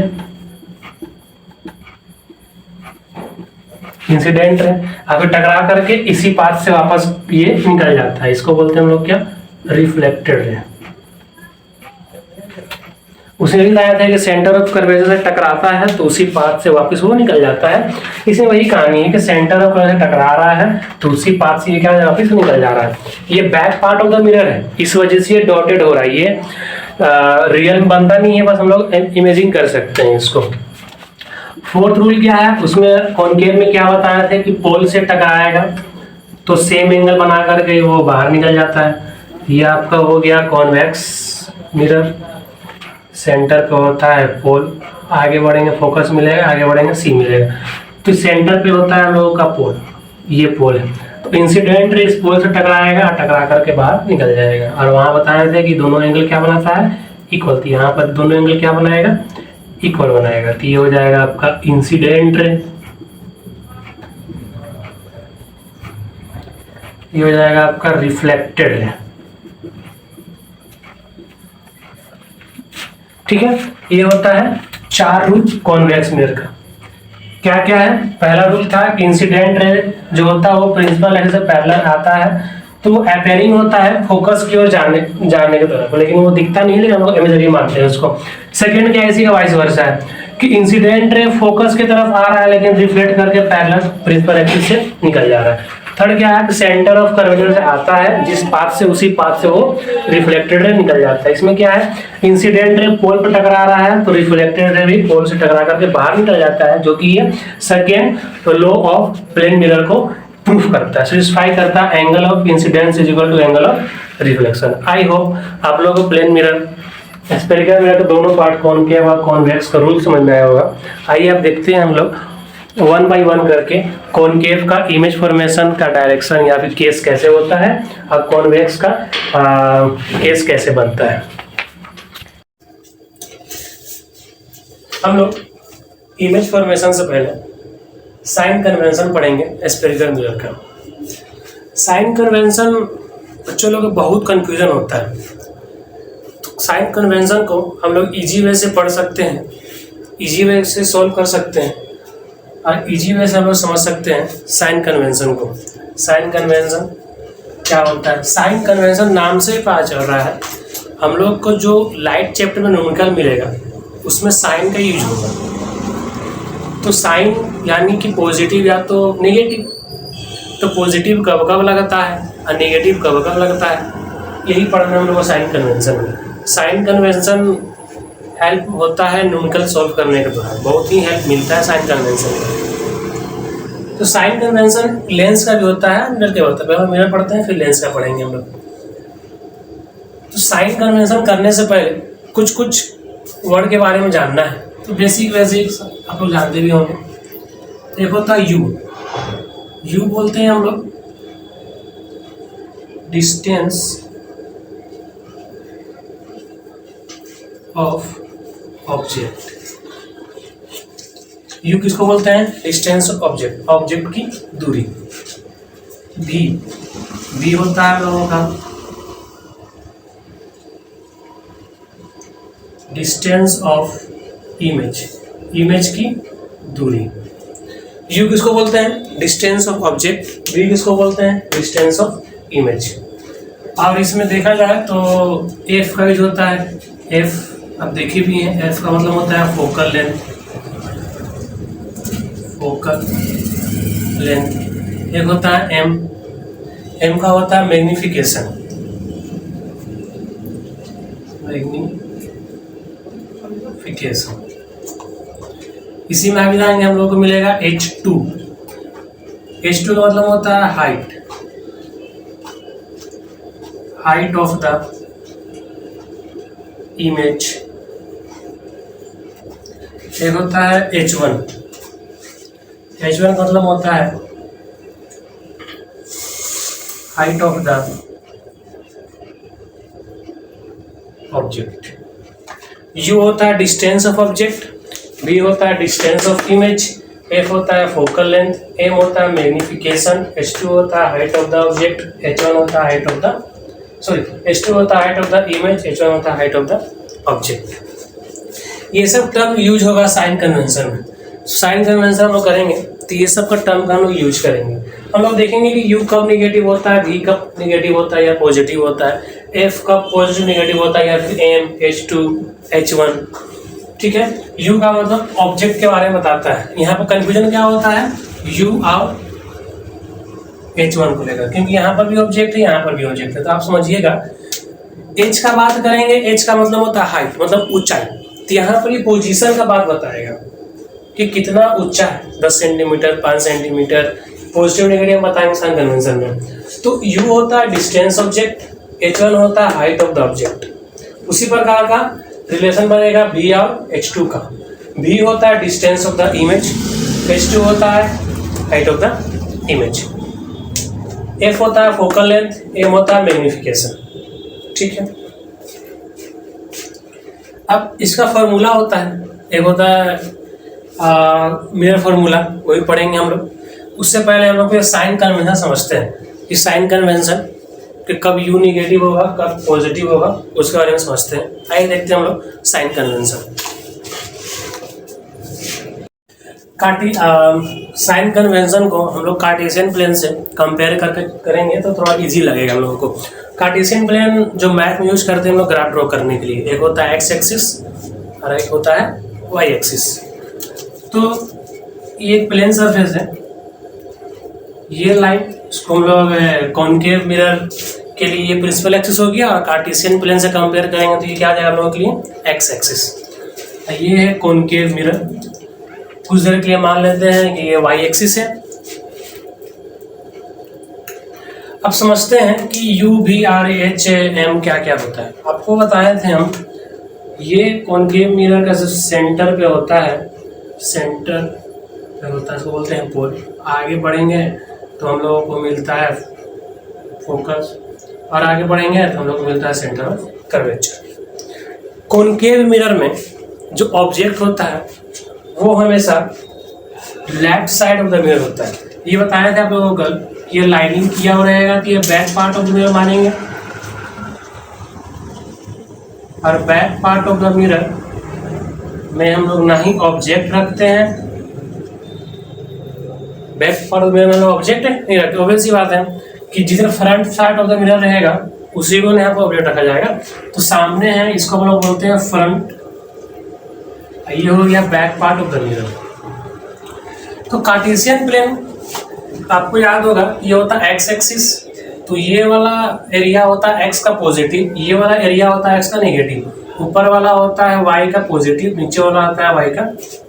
इंसिडेंट रे अगर टकरा करके इसी पाथ से वापस ये निकल जाता है, इसको बोलते हैं हम लोग क्या, रिफ्लेक्टेड रे। उसने भी बताया था कि सेंटर ऑफ कर्वेचर से टकराता है तो उसी पाथ से वापस वो निकल जाता है। इसमें वही कहानी है कि सेंटर ऑफ कर्वेचर टकरा रहा है तो उसी पाथ से ये क्या वापस निकल जा रहा है। ये back part of the mirror है, इस वजह से ये डॉटेड हो रहा है। ये रियल बनता नहीं है, बस हम लोग इमेजिन कर सकते हैं इसको। फोर्थ रूल क्या है, उसमें कॉनकेव में क्या बताया था कि पोल से टकराएगा तो सेम एंगल बना करके वो बाहर निकल जाता है। ये आपका हो गया कॉन्वेक्स मिरर, सेंटर पे होता है पोल, आगे बढ़ेंगे फोकस मिलेगा, आगे बढ़ेंगे सी मिलेगा। तो सेंटर पे होता है हम लोगों का पोल, ये पोल है। तो इंसिडेंट रे इस पोल से टकराएगा, टकरा करके बाहर निकल जाएगा। और वहां बताया था कि दोनों एंगल क्या बनाता है, इक्वल। तो यहाँ पर दोनों एंगल क्या बनाएगा, इक्वल बनाएगा। तो ये हो जाएगा आपका इंसिडेंट रे, ये हो जाएगा आपका रिफ्लेक्टेड रे। ठीक है, ये होता है 4 रूल कॉन्वेक्स मिरर का। क्या क्या है, पहला रूल था कि इंसिडेंट रे जो होता है वो प्रिंसिपल एक्सिस से पैरेलल आता है तो अपीयरिंग होता है फोकस की ओर जाने की तरफ, लेकिन वो दिखता नहीं, लेकिन हम लोग इमेजरी मानते हैं उसको। सेकंड क्या इसी का वाइस वर्सा है कि इंसिडेंट रे फोकस की तरफ आ रहा है लेकिन रिफ्लेक्ट करके पैरेलल प्रिंसिपल एक्सिस से निकल जा रहा है। थर्ड क्या है कि सेंटर ऑफ कर्वेचर से आता है, जिस पाथ से उसी पाथ से वो रिफ्लेक्टेड रे निकल जाता है। इसमें क्या है, इंसिडेंट रे पोल पर टकरा रहा है तो रिफ्लेक्टेड रे भी पोल से टकरा करके बाहर निकल जाता है, जो कि ये second law of plane mirror को प्रूफ करता है, सेटिस्फाई करता है। Angle of incidence is equal to angle of reflection. I hope आप लोगों को प्लेन मिरर, स्फेरिकल मिरर के दोनों पार्ट कॉनकेव और कॉन्वेक्स का रूल समझ में आया होगा। आइए आप देखते हैं हम लोग 1 by 1 करके कॉनकेव का इमेज फॉर्मेशन का डायरेक्शन या फिर केस कैसे होता है और कॉन्वेक्स का केस कैसे बनता है। हम लोग इमेज फॉर्मेशन से पहले साइन कन्वेंशन पढ़ेंगे स्फेरिकल मिरर का। साइन कन्वेंशन बच्चों लोग बहुत कंफ्यूजन होता है, तो साइन कन्वेंशन को हम लोग इजी वे से पढ़ सकते हैं, इजी वे से सॉल्व कर सकते हैं और इजी वे से हम लोग समझ सकते हैं साइन कन्वेंशन को। साइन कन्वेंशन क्या होता है, साइन कन्वेंशन नाम से ही पता चल रहा है। हम लोग को जो लाइट चैप्टर में न्यूमेरिकल मिलेगा उसमें साइन का यूज होगा। तो साइन यानी कि पॉजिटिव या तो नेगेटिव, तो पॉजिटिव कब कब लगता है और नेगेटिव कब कब लगता है। यही पढ़ना हम लोग को साइन कन्वेंशन में। साइन कन्वेंशन हेल्प होता है न्यूमेरिकल सॉल्व करने के दौरान, बहुत ही हेल्प मिलता है साइन कन्वेंशन का। तो साइन कन्वेंशन लेंस का भी होता है, मिरर का होता है। पहले मिरर पढ़ते हैं फिर लेंस का पढ़ेंगे हम लोग। तो साइन कन्वेंशन करने से पहले कुछ कुछ वर्ड के बारे में जानना है। तो बेसिक आप लोग जानते भी होंगे। एक होता है यू बोलते हैं हम लोग डिस्टेंस ऑफ ऑब्जेक्ट। यू किसको बोलते हैं? डिस्टेंस ऑफ ऑब्जेक्ट, ऑब्जेक्ट की दूरी। भी होता है लोगों का डिस्टेंस ऑफ इमेज, इमेज की दूरी। यू किसको बोलते हैं? Distance of object. वी किसको बोलते हैं? Distance of image. और इसमें देखा जाए तो एफ का जो होता है, एफ अब देखे भी हैं, एफ का मतलब होता है फोकल लेंथ, फोकल लेंथ। एक होता है एम का होता है मैग्निफिकेशन, इसी में आगे जाएंगे हम लोग को मिलेगा H2 का मतलब होता है हाइट ऑफ द इमेज। एक होता है H1 का मतलब होता है height of the object. You होता है डिस्टेंस ऑफ ऑब्जेक्ट, बी होता है डिस्टेंस ऑफ इमेज, एफ होता है फोकल लेंथ, एम होता है मैग्निफिकेशन, H2 होता है height of the object, H1 होता है हाइट ऑफ द H2 होता है height of the image, H1 होता है हाइट ऑफ द ऑब्जेक्ट। ये सब टर्म यूज होगा साइन कन्वेंशन में। साइन कन्वेंशन हम लोग करेंगे तो ये सब का टर्म का हम लोग यूज करेंगे। हम लोग देखेंगे कि यू कब निगेटिव होता है, वी कब निगेटिव होता है या पॉजिटिव होता है, एफ कब पॉजिटिव निगेटिव होता है या फिर एम, H2, H1। ठीक है, यू का मतलब ऑब्जेक्ट के बारे में बताता है। यहाँ पर कंफ्यूजन क्या होता है, यू और H1 को लेकर, क्योंकि यहाँ पर भी ऑब्जेक्ट है यहाँ पर भी ऑब्जेक्ट है। तो आप समझिएगा, एच का बात करेंगे, एच का मतलब होता है हाइट, मतलब ऊंचाई। तो यहाँ पर ये पोजीशन का बात बताएगा कि कितना ऊंचा है, 10 सेंटीमीटर, 5 सेंटीमीटर। पॉजिटिव नेगेटिव बताएंगे साइन कन्वेंशन में। तो यू होता है डिस्टेंस ऑब्जेक्ट, H1 होता है हाइट ऑफ द ऑब्जेक्ट। उसी प्रकार का रिलेशन बनेगा बी और H2 का। बी होता है distance of the image, H2 होता है height of the image, F होता है फोकल लेंथ, एम होता है मैग्निफिकेशन। ठीक है, अब इसका फॉर्मूला होता है, एक होता है मिरर फॉर्मूला, वही पढ़ेंगे हम लोग। उससे पहले हम लोग साइन कन्वेंशन समझते हैं कि साइन कन्वेंशन कि कब यू निगेटिव होगा कब पॉजिटिव होगा, उसके बारे में समझते हैं। आइए देखते हैं हम लोग साइन कन्वेंशन। साइन कन्वेंशन को हम लोग कार्टेशियन प्लेन से कंपेयर करके करेंगे तो थोड़ा इजी लगेगा हम लोगों को। कार्टेशियन प्लेन जो मैथ में यूज करते हैं हम लोग ग्राफ ड्रॉ करने के लिए, एक होता है एक्स एक्सिस और एक होता है वाई एक्सिस। तो ये एक प्लेन सरफेस है, ये लाइन इसको हम लोग कॉनकेव मिरर के लिए ये प्रिंसिपल एक्सिस हो गया, और कार्टेशियन प्लेन से कंपेयर करेंगे तो ये क्या आ जाएगा हम लोगों के लिए एक्स एक्सिस। ये है कॉनकेव मिरर, कुछ देर के लिए मान लेते हैं कि ये वाई एक्सिस है। अब समझते हैं कि यू भी आर एच एम क्या क्या होता है। आपको बताए थे हम, ये कॉनकेव मिरर का जो सेंटर पे होता है, सेंटर पे होता है, इसको बोलते हैं पोल। आगे बढ़ेंगे तो हम लोगों को मिलता है फोकस, और आगे बढ़ेंगे तो हम लोग को मिलता है centre of curvature. Concave mirror में जो ऑब्जेक्ट होता है वो हमेशा left side of the mirror होता है। ये बताया था आप लोगों को कल, ये लाइनिंग किया हुआ रहेगा कि ये back part of the mirror मानेंगे, और back part of the mirror में हम लोग ना ही ऑब्जेक्ट रखते हैं, back part of the mirror में ऑब्जेक्ट नहीं रखते। ऑब्वियस सी बात है कि जिधर front side of the mirror रहेगा उसी को यहाँ पर ऑब्जेक्ट रखा जाएगा। तो सामने है, इसको हम लोग बोलते हैं फ्रंट, ये हो गया back part of the mirror. तो कार्टेशियन प्लेन आपको याद होगा, ये होता है एक्स एक्सिस, तो ये वाला एरिया होता है एक्स का पॉजिटिव, ये वाला एरिया होता है एक्स का नेगेटिव, ऊपर वाला होता है वाई का पॉजिटिव, नीचे वाला होता है वाई का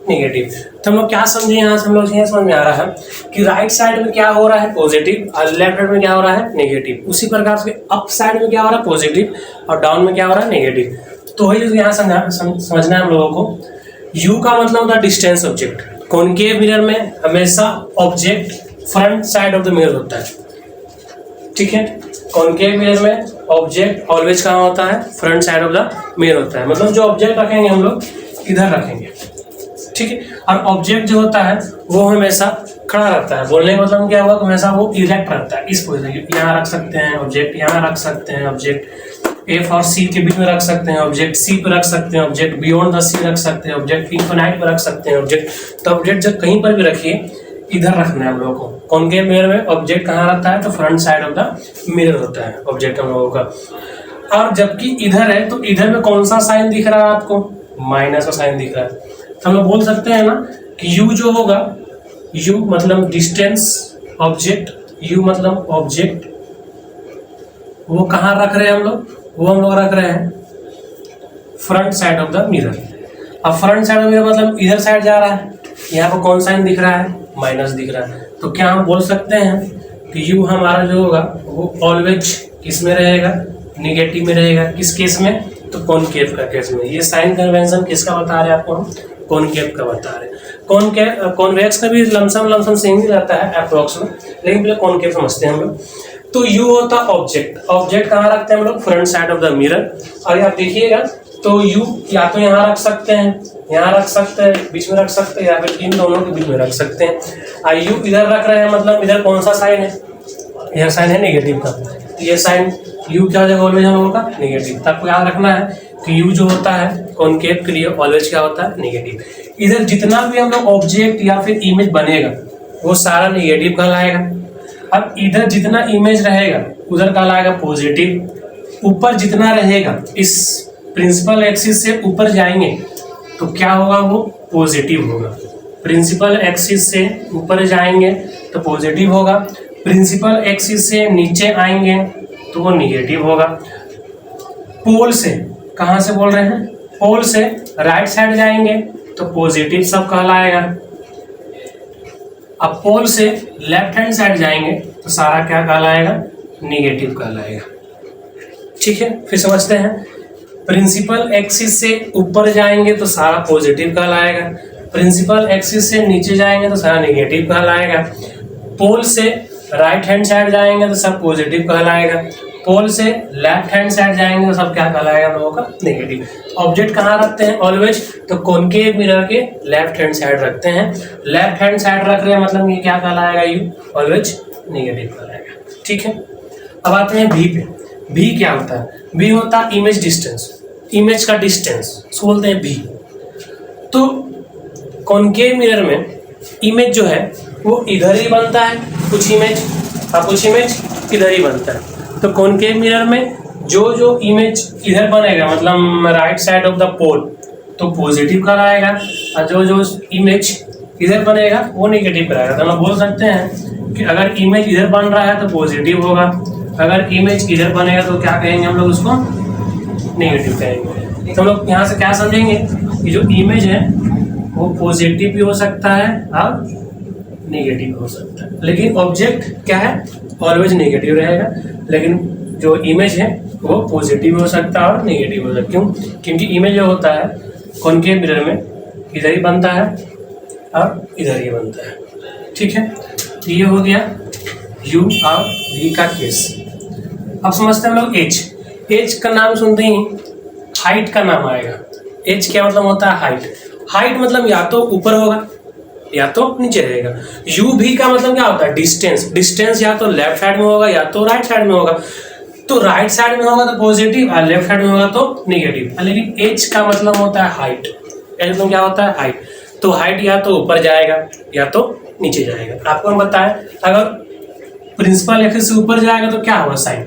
नेगेटिव। तो हम लोग क्या समझे यहाँ से, हम लोग ये समझ में आ रहा है कि राइट साइड में क्या हो रहा है पॉजिटिव और लेफ्ट साइड में क्या हो रहा है नेगेटिव। उसी प्रकार से अप साइड में क्या हो रहा है पॉजिटिव और डाउन में क्या हो रहा है नेगेटिव। तो वही यहाँ समझना है हम लोगों को। यू का मतलब होता है डिस्टेंस ऑब्जेक्ट। कॉनकेव मिरर में हमेशा object front side of the mirror होता है, ठीक है। कॉनकेव मिरर में ऑब्जेक्ट ऑलवेज कहाँ होता है, front side of the mirror होता है। मतलब जो ऑब्जेक्ट रखेंगे हम लोग इधर रखेंगे, ठीक है। और ऑब्जेक्ट जो होता है वो हमेशा खड़ा रहता है। बोलने का मतलब क्या हुआ, हमेशा वो इरेक्ट रहता है। इस पोजीशन यहाँ रख सकते हैं ऑब्जेक्ट, यहाँ रख सकते हैं ऑब्जेक्ट, एफ और सी के बीच में रख सकते हैं ऑब्जेक्ट, सी पे रख सकते हैं ऑब्जेक्ट, बियॉन्ड द सी रख सकते हैं ऑब्जेक्ट, इनफिनाइट पे रख सकते हैं ऑब्जेक्ट। तो ऑब्जेक्ट जब कहीं पर भी रखिए इधर रखना है हम लोगों को। कॉनकेव मिरर में ऑब्जेक्ट कहाँ रहता है, तो front side of the mirror होता है ऑब्जेक्ट हम लोगों का। और जबकि इधर है तो इधर में कौन सा साइन दिख रहा है आपको, माइनस का साइन दिख रहा है। तो हम लोग बोल सकते हैं ना कि यू जो होगा, यू मतलब डिस्टेंस ऑब्जेक्ट, यू मतलब ऑब्जेक्ट, वो कहाँ रख रहे हैं हम लोग, वो हम लोग रख रहे हैं front side of the mirror. अब फ्रंट साइड ऑफ मिरर मतलब इधर साइड जा रहा है, यहाँ पर कौन साइन दिख रहा है, माइनस दिख रहा है। तो क्या हम बोल सकते हैं कि यू हमारा जो होगा वो ऑलवेज किस में रहेगा, निगेटिव में रहेगा। किस केस में, तो कॉनकेव का केस में। ये साइन कन्वेंशन किसका बता रहे हैं आपको हम, कॉनकेव का बता रहे हैं। कॉनकेव कॉन्वेक्स का भी लमसम सेम ही रहता है अप्रोक्स में, लेकिन पहले कॉनकेव समझते हैं हम लोग। तो यू होता ऑब्जेक्ट, ऑब्जेक्ट कहाँ रखते हैं हम लोग, front side of the mirror. और आप देखिएगा तो यू या तो यहाँ रख सकते हैं, यहाँ रख सकते हैं, बीच में रख सकते हैं, या फिर इन दोनों के बीच में रख सकते हैं। और यू इधर रख रहे हैं मतलब इधर कौन सा साइन है, यह साइन है नेगेटिव का। तो ये साइन यू क्या जगह ऑलवेज हम लोगों का नेगेटिव। तब याद रखना है कि यू जो होता है कॉनकेव के लिए ऑलवेज क्या होता है, नेगेटिव। इधर जितना भी हम लोग ऑब्जेक्ट या फिर इमेज बनेगा वो सारा नेगेटिव कहलाएगा। अब इधर जितना इमेज रहेगा उधर कहलाएगा पॉजिटिव। ऊपर जितना रहेगा इस प्रिंसिपल एक्सिस से ऊपर जाएंगे तो क्या होगा, वो पॉजिटिव होगा। प्रिंसिपल एक्सिस से ऊपर जाएंगे तो पॉजिटिव होगा, प्रिंसिपल एक्सिस से नीचे आएंगे तो वो निगेटिव होगा। पोल से, कहाँ से बोल रहे हैं, पोल से राइट साइड जाएंगे तो पॉजिटिव सब कहलाएगा। अब पोल से लेफ्ट हैंड साइड जाएंगे तो सारा क्या कहलाएगा, निगेटिव कहलाएगा, ठीक है। फिर समझते हैं, प्रिंसिपल एक्सिस से ऊपर जाएंगे तो सारा पॉजिटिव कहलाएगा, प्रिंसिपल एक्सिस से नीचे जाएंगे तो सारा नेगेटिव कहलाएगा। पोल से राइट हैंड साइड जाएंगे तो सब पॉजिटिव कहलाएगा, पोल से लेफ्ट हैंड साइड जाएंगे तो सब क्या कहलाएगा हम लोगों का, नेगेटिव। ऑब्जेक्ट कहाँ रखते हैं ऑलवेज, तो कॉनकेव मिरर के लेफ्ट हैंड साइड रखते हैं। लेफ्ट हैंड साइड रख रहे हैं मतलब ये क्या कहलाएगा, यू ऑलवेज नेगेटिव कहलाएगा, ठीक है। अब आते हैं भी पे। भी क्या होता है, भी होता है इमेज डिस्टेंस, इमेज का डिस्टेंस उसको बोलते हैं भी। तो कॉनकेव मिरर में इमेज जो है वो इधर ही बनता है, कुछ इमेज और कुछ इमेज इधर ही बनता है। तो कॉनकेव मिरर में जो इमेज इधर बनेगा मतलब राइट साइड ऑफ द पोल तो पॉजिटिव कहलाएगा, और जो इमेज इधर बनेगा वो नेगेटिव कहलाएगा। तो हम बोल सकते हैं कि अगर इमेज इधर बन रहा है तो पॉजिटिव होगा, अगर इमेज इधर बनेगा तो क्या कहेंगे हम लोग उसको, नेगेटिव कहेंगे। तो हम लोग यहाँ से क्या समझेंगे कि जो इमेज है वो पॉजिटिव भी हो सकता है और नेगेटिव हो सकता है, लेकिन ऑब्जेक्ट क्या है, ऑलवेज नेगेटिव रहेगा। लेकिन जो इमेज है वो पॉजिटिव हो सकता है और नेगेटिव हो सकता है। क्यों, क्योंकि इमेज जो होता है कॉनकेव मिरर में इधर ही बनता है और इधर ही बनता है, ठीक है। तो ये हो गया यू और वी का केस। अब समझते हैं हम लोग एच। एच का नाम सुनते ही हाइट का नाम आएगा। एच क्या मतलब होता है, हाइट। हाइट मतलब या तो ऊपर होगा या तो नीचे रहेगा। यू भी का मतलब क्या होता है, डिस्टेंस। डिस्टेंस या तो लेफ्ट साइड में होगा या तो राइट साइड में होगा। तो राइट साइड में होगा तो पॉजिटिव और लेफ्ट साइड में होगा तो नेगेटिव। लेकिन एच का मतलब होता है हाइट। एच मतलब क्या होता है, हाइट। तो हाइट या तो ऊपर जाएगा या तो नीचे जाएगा। आपको हम बताएं, अगर प्रिंसिपल एक्सिस से ऊपर जाएगा तो क्या होगा, साइन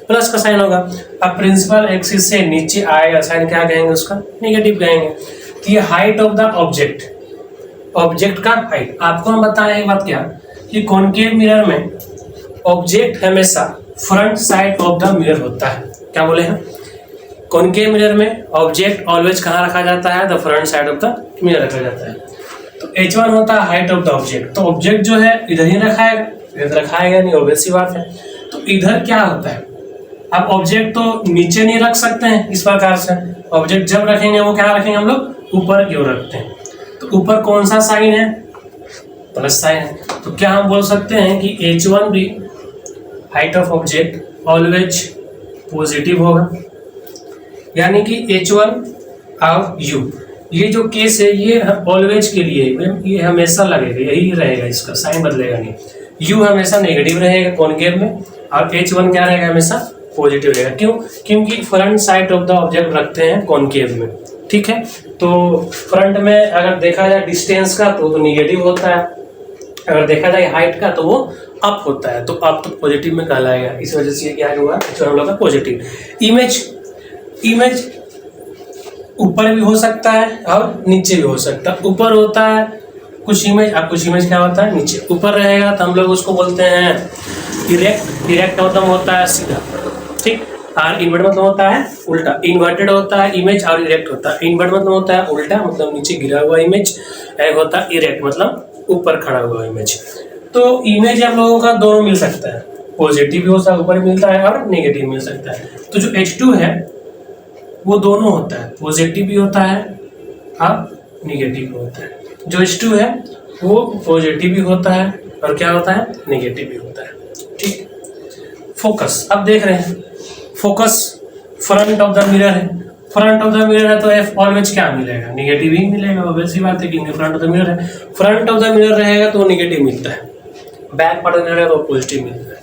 प्लस का साइन होगा। अब प्रिंसिपल एक्सिस से नीचे आएगा साइन क्या कहेंगे उसका, नेगेटिव कहेंगे। तो ये height of the object, object का हाइट। आपको हम बताएं एक बात क्या, कि कॉनकेव मिरर में ऑब्जेक्ट हमेशा front side of the mirror होता है। क्या बोले हैं? कॉनकेव मिरर में ऑब्जेक्ट ऑलवेज कहाँ रखा जाता है? The front side of the mirror रखा जाता है। तो h1 होता है हाइट ऑफ द ऑब्जेक्ट। तो ऑब्जेक्ट जो है इधर ही रखाएगा, इधर रखाएगा नहीं, ऑब्वियस सी बात है। तो इधर क्या होता है? अब ऑब्जेक्ट तो नीचे नहीं रख सकते हैं इस प्रकार से। ऑब्जेक्ट जब रखेंगे वो क्या रखेंगे हम लोग? ऊपर की ओर रखते हैं। तो ऊपर कौन सा साइन है? प्लस साइन है। तो क्या हम बोल सकते हैं कि h1 भी height of object always positive होगा, यानी कि h1 ऑफ u, ये जो केस है ये ऑलवेज के लिए, ये हमेशा लगेगा, यही रहेगा, इसका साइन बदलेगा नहीं। u हमेशा नेगेटिव रहेगा कॉनकेव में, और h1 क्या रहेगा? हमेशा पॉजिटिव रहेगा। क्यों? क्योंकि front side of the object रखते हैं कॉनकेव में। ठीक है, तो फ्रंट में अगर देखा जाए डिस्टेंस का तो निगेटिव होता है, अगर देखा जाए हाइट का तो वो अप होता है, तो अप तो पॉजिटिव में कहलाएगा। इस वजह से क्या हुआ? हम लोग का पॉजिटिव। इमेज ऊपर भी हो सकता है और नीचे भी हो सकता है। ऊपर होता है कुछ इमेज, अब कुछ इमेज क्या होता है? नीचे। ऊपर रहेगा तो हम लोग उसको बोलते हैं इरेक्ट। इरेक्ट मतलब होता है सीधा, ठीक। और इन्वर्ट मतलब होता है उल्टा। इन्वर्टेड होता है इमेज और इरेक्ट होता है। इन्वर्ट मतलब होता है उल्टा, मतलब नीचे गिरा हुआ इमेज। एक होता है इरेक्ट मतलब ऊपर खड़ा हुआ इमेज। तो इमेज हम लोगों का दोनों मिल सकता है, पॉजिटिव भी हो सकता है, ऊपर मिलता है, और नेगेटिव मिल सकता है। तो जो H2 है वो दोनों होता है, पॉजिटिव भी होता है और नेगेटिव भी होता है। जो H2 है वो पॉजिटिव भी होता है और क्या होता है? नेगेटिव भी होता है। ठीक। फोकस, अब देख रहे हैं focus front of the mirror है। फ्रंट ऑफ द मिरर है तो F ऑलवेज क्या मिलेगा? नेगेटिव ही मिलेगा, ऑब्वियस सी बात है, क्योंकि फ्रंट ऑफ द मिरर है। फ्रंट ऑफ द मिरर रहेगा तो नेगेटिव मिलता है, back part of the mirror है तो पॉजिटिव मिलता है।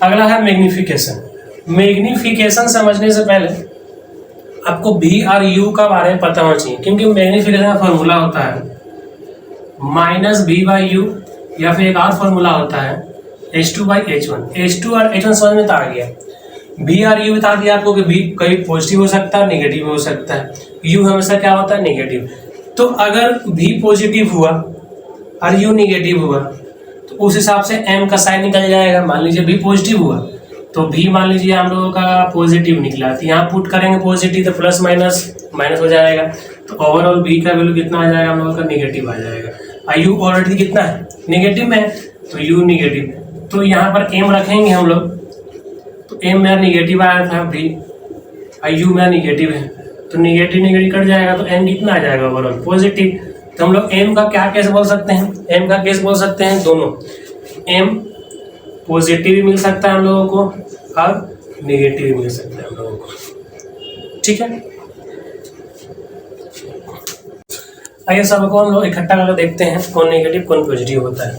अगला है मैग्निफिकेशन। मैग्निफिकेशन समझने से पहले आपको V और U का बारे में पता होना चाहिए, क्योंकि मैग्निफिकेशन का फॉर्मूला होता है -V/U, या फिर एक और फॉर्मूला होता है H2/H1। H2 और H1 समझ में तो आ गया। V और U बता दिया आपको कि V कभी पॉजिटिव हो सकता है, नेगेटिव हो सकता है। U हमेशा क्या होता है? नेगेटिव। तो अगर V पॉजिटिव हुआ और U नेगेटिव हुआ तो उस हिसाब से M का साइन निकल जाएगा। मान लीजिए V पॉजिटिव हुआ तो V मान लीजिए हम लोगों का पॉजिटिव निकला, तो यहाँ पुट करेंगे पॉजिटिव तो प्लस माइनस हो जाएगा। तो ओवरऑल V का वैल्यू कितना आ जाएगा? हम लोगों का नेगेटिव आ जाएगा। और U ऑलरेडी कितना है? नेगेटिव में, तो U नेगेटिव। तो यहाँ पर M रखेंगे हम लोग, तो M मेरा नेगेटिव आया था V, और U मेरा नेगेटिव है, तो नेगेटिव कट जाएगा, तो M कितना आ जाएगा? Overall positive. तो हम लोग M का क्या केस बोल सकते हैं? M का केस बोल सकते हैं दोनों। M पॉजिटिव भी मिल सकता है हम लोगों को और नेगेटिव भी मिल सकता है हम लोगों को। ठीक है, आइए सबको हम लोग इकट्ठा करके देखते हैं कौन नेगेटिव कौन पॉजिटिव होता है।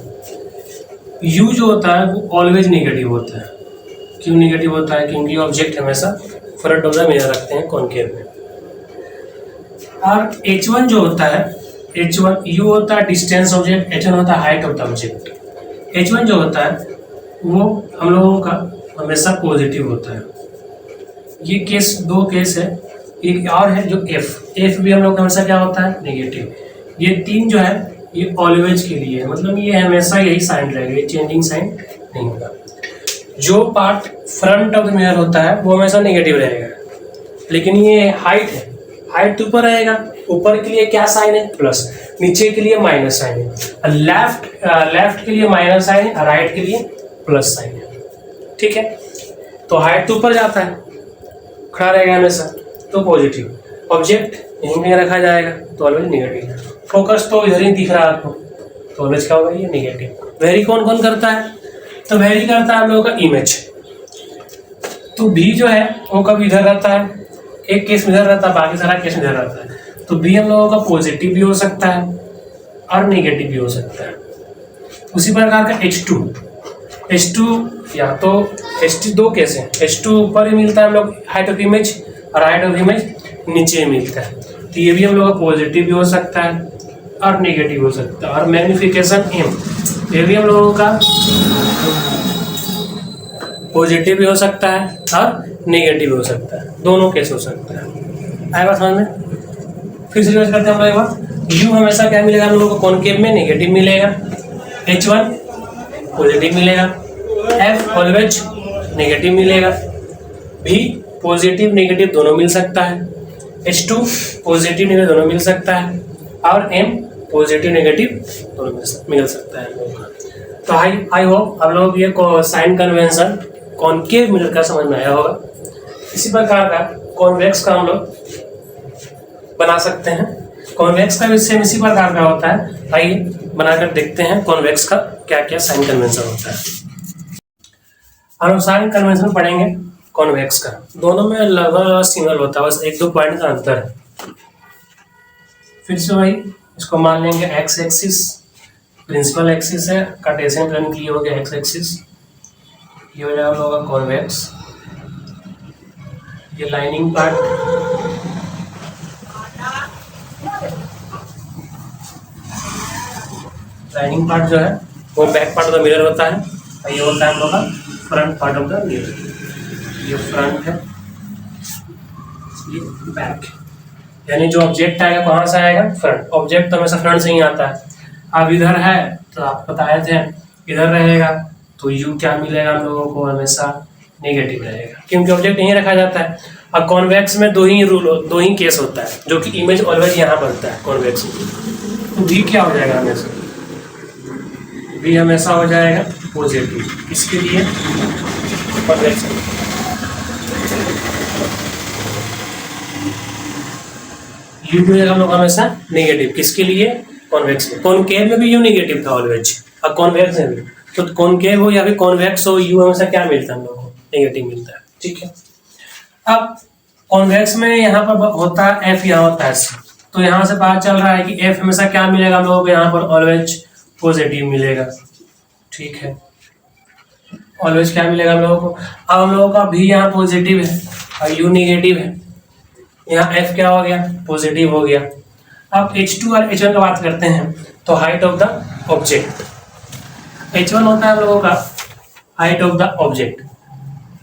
U जो होता है वो ऑलवेज नेगेटिव होता है। क्यों नेगेटिव होता है? क्योंकि ऑब्जेक्ट हमेशा फ्रंट ऑफ द मिरर रखते हैं कॉनकेव में। और H1 जो होता है, H1 U होता है डिस्टेंस ऑब्जेक्ट, H1 होता है height of the object. H1 जो होता है वो हम लोगों का हमेशा पॉजिटिव होता है। ये केस, दो केस है। एक और है जो F भी हम लोग का हमेशा क्या होता है? नेगेटिव। ये तीन जो है ये ऑलवेज के लिए है, मतलब ये हमेशा यही साइन रहेगा, ये चेंजिंग साइन नहीं होगा। जो part front of the mirror होता है वो हमेशा नेगेटिव रहेगा, लेकिन ये हाइट है, हाइट ऊपर रहेगा। ऊपर के लिए क्या साइन है? प्लस। नीचे के लिए माइनस साइन है। लेफ्ट के लिए माइनस साइन है, राइट के लिए प्लस साइन है। ठीक है, तो हाइट तो ऊपर जाता है, खड़ा रहेगा हमेशा, तो पॉजिटिव। ऑब्जेक्ट यहीं कहीं रखा जाएगा तो ऑलवेज नेगेटिव। फोकस तो इधर ही दिख रहा है आपको, तो ऑलवेज क्या होगा? ये नेगेटिव। वेरी कौन कौन करता है? तो वेरी करता है हम लोगों का इमेज। तो B जो है वो कभी इधर रहता है, एक केस में इधर रहता है, बाकी सारा केस में इधर रहता है। तो B हम लोगों का पॉजिटिव भी हो सकता है और नेगेटिव भी हो सकता है। उसी प्रकार का H2 या तो H2 दो केस है, H2 ऊपर ही मिलता है हम लोग हाइट ऑफ इमेज, और हाइट ऑफ इमेज नीचे मिलता है। तो ये भी हम लोग का पॉजिटिव भी हो सकता है और नेगेटिव हो सकता है। और मैग्निफिकेशन M, ये भी हम लोगों का पॉजिटिव भी हो सकता है और नेगेटिव भी हो सकता है, दोनों केस हो सकता है। आएगा समझ में? फिर से रिवाइज करते हैं हम लोग एक बार। U हमेशा क्या मिलेगा हम लोगों को? कॉनकेव में नेगेटिव मिलेगा। H1 पॉजिटिव मिलेगा। F ऑलवेज नेगेटिव मिलेगा, B पॉजिटिव नेगेटिव दोनों मिल सकता है, H2 पॉजिटिव नेगेटिव दोनों मिल सकता है, और M पॉजिटिव नेगेटिव दोनों मिल सकता है। तो आई होप आप लोग ये साइन कन्वेंशन कॉनकेव मिरर का समझ में आया होगा। इसी प्रकार का कॉन्वेक्स का हम लोग बना सकते हैं। कॉन्वेक्स का भी सेम इसी प्रकार का होता है। आइए बनाकर देखते हैं कॉन्वेक्स का क्या क्या साइन कन्वेंशन होता है। हम साइन कन्वेंशन पढ़ेंगे कॉन्वेक्स का, दोनों में लगभग सिमिलर होता है, बस एक दो पॉइंट का अंतर है। फिर से वही इसको मान लेंगे एक्स एक्सिस प्रिंसिपल एक्सिस है, कार्टेशियन प्लेन के लिए हो गया एक्स एक्सिस, ये हो जाएगा होगा कॉन्वेक्स। ये लाइनिंग पार्ट, लाइनिंग पार्ट जो है वो back part of the mirror होता है, और ये होता है हम लोग का front part of the mirror. ये फ्रंट है, ये बैक, यानी जो ऑब्जेक्ट आएगा कहाँ से आएगा? फ्रंट। ऑब्जेक्ट तो हमेशा फ्रंट से ही आता है। अब इधर है तो आप बताए थे इधर रहेगा तो यू क्या मिलेगा हम लोगों को? हमेशा नेगेटिव रहेगा, क्योंकि ऑब्जेक्ट यहीं रखा जाता है। अब कॉन्वेक्स में दो ही केस होता है, जो कि इमेज ऑलवेज यहाँ बनता है कॉन्वेक्स में। तो भी क्या हो जाएगा? हमेशा भी हमेशा हो जाएगा पॉजिटिव। इसके लिए कॉन्वेक्स यू मिलेगा हम लोग हमेशा नेगेटिव। किसके लिए? कॉन्वेक्स में। कॉनकेव में भी यू नेगेटिव था ऑलवेज, और कॉन्वेक्स में भी। तो कॉनकेव हो या फिर कॉन्वेक्स हो, यू हमेशा क्या मिलता है हम लोग को? नेगेटिव मिलता है। ठीक है। अब कॉन्वेक्स में यहाँ पर होता है एफ, यहाँ होता है सी, तो यहाँ से पता चल रहा है कि एफ हमेशा क्या मिलेगा हम लोगों को? यहाँ पर ऑलवेज पॉजिटिव मिलेगा। ठीक है, ऑलवेज क्या मिलेगा हम लोगों को? अब हम लोगों का भी यहाँ पॉजिटिव है और यू नेगेटिव है, यहाँ एफ क्या हो गया? पॉजिटिव हो गया। अब H2 और H1 का बात करते हैं, तो height of the object, H1 होता है हम लोगों का height of the object.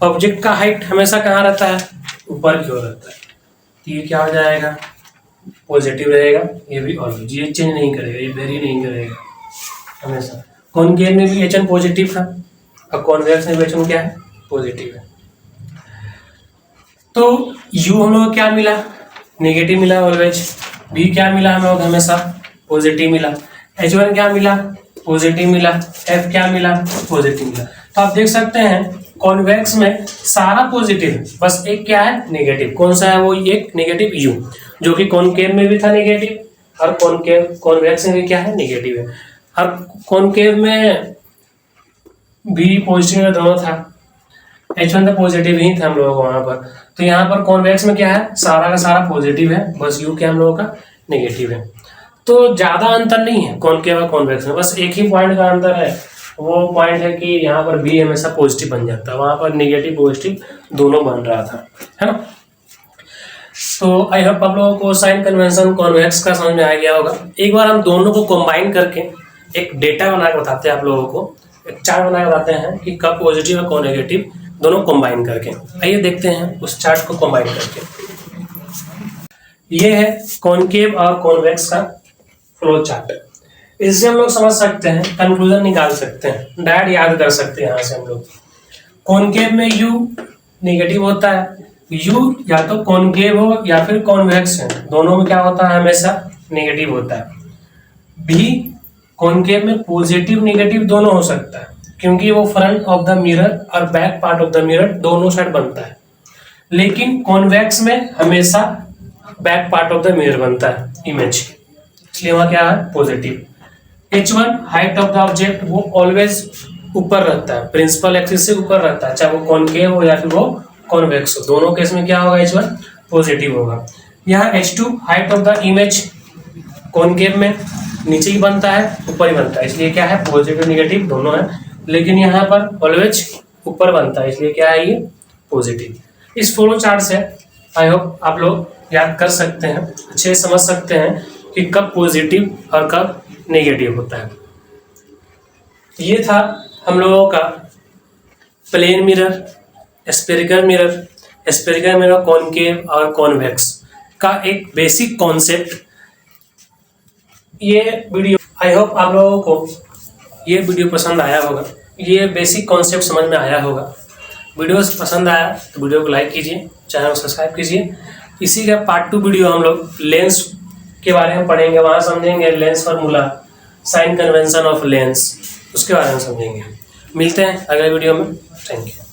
Object का हाइट हमेशा कहाँ रहता है? ऊपर की ओर रहता है, तो ये क्या हो जाएगा? पॉजिटिव रहेगा। ये भी ऑलवेज, ये चेंज नहीं करेगा, ये वेरी नहीं करेगा हमेशा। कॉनकेव में भी H1 पॉजिटिव था, और कॉन्वेक्स में भी H1 क्या है? पॉजिटिव है। तो U हम लोग को क्या मिला? नेगेटिव मिला ऑलवेज। B क्या मिला हम लोग? हमेशा पॉजिटिव मिला। H1 क्या मिला? पॉजिटिव मिला। F क्या मिला? पॉजिटिव मिला। तो आप देख सकते हैं कॉन्वेक्स में सारा पॉजिटिव है, बस एक क्या है? नेगेटिव। कौन सा है वो? एक नेगेटिव U, जो कि कॉनकेव में भी था नेगेटिव, और कॉन्वेक्स में भी क्या है? नेगेटिव है। और कॉनकेव में भी पॉजिटिव दोनों था, H1 तो पॉजिटिव ही था हम लोगों को वहां पर। तो यहाँ पर कॉन्वेक्स में क्या है? सारा का सारा पॉजिटिव है, बस यू क्या हम लोगों का? नेगेटिव है। तो ज्यादा अंतर नहीं है कॉनकेव और कॉन्वेक्स में, बस एक ही पॉइंट का अंतर है। वो पॉइंट है कि यहाँ पर बी हमेशा पॉजिटिव बन जाता है, वहां पर नेगेटिव पॉजिटिव दोनों बन रहा था, है ना। तो आई होप आप लोगों को साइन कन्वेंशन कॉन्वेक्स का समझ में आ गया होगा। एक बार हम दोनों को कंबाइन करके एक डेटा बना के बताते हैं आप लोगों को, एक चार्ट बना के बताते हैं कि कब पॉजिटिव और कब नेगेटिव, दोनों कंबाइन करके। आइए देखते हैं उस चार्ट को कंबाइन करके। ये है कॉनकेव और कॉन्वेक्स का फ्लो चार्ट। इससे हम लोग समझ सकते हैं, कंक्लूजन निकाल सकते हैं, डायरेक्ट याद कर सकते हैं यहाँ से हम लोग। कॉनकेव में यू नेगेटिव होता है, यू या तो कॉनकेव हो या फिर कॉन्वेक्स है, दोनों में क्या होता है? हमेशा नेगेटिव होता है। भी कॉनकेव में पॉजिटिव नेगेटिव दोनों हो सकता है, क्योंकि वो फ्रंट ऑफ द मिरर और back part of the mirror दोनों साइड बनता है। लेकिन कॉन्वेक्स में हमेशा back part of the mirror बनता है इमेज, इसलिए वहां क्या है? Positive. H1 height of the object, वो ऑलवेज ऊपर रहता है, प्रिंसिपल एक्सिस से ऊपर रहता है, चाहे वो कॉनकेव हो या फिर वो कॉन्वेक्स हो, दोनों केस में क्या होगा? H1 पॉजिटिव होगा। यहाँ H2 height of the image, concave में नीचे ही बनता है, ऊपर ही बनता है, इसलिए क्या है? पॉजिटिव नेगेटिव दोनों है। लेकिन यहाँ पर ऑलवेज ऊपर बनता है, इसलिए क्या है? ये पॉजिटिव। इस फ्लो चार्ट से आई होप आप लोग याद कर सकते हैं, अच्छे समझ सकते हैं कि कब पॉजिटिव और कब नेगेटिव होता है। ये था हम लोगों का plane mirror, spherical mirror, concave और कॉन्वेक्स का एक बेसिक कॉन्सेप्ट। ये वीडियो आई होप आप लोगों को ये वीडियो पसंद आया होगा। ये बेसिक कॉन्सेप्ट समझ में आया होगा। वीडियो पसंद आया तो वीडियो को लाइक कीजिए, चैनल को सब्सक्राइब कीजिए। इसी का पार्ट 2 वीडियो हम लोग लेंस के बारे में पढ़ेंगे, वहाँ समझेंगे lens formula, sign convention of lens, उसके बारे में समझेंगे। मिलते हैं अगले वीडियो में। Thank you.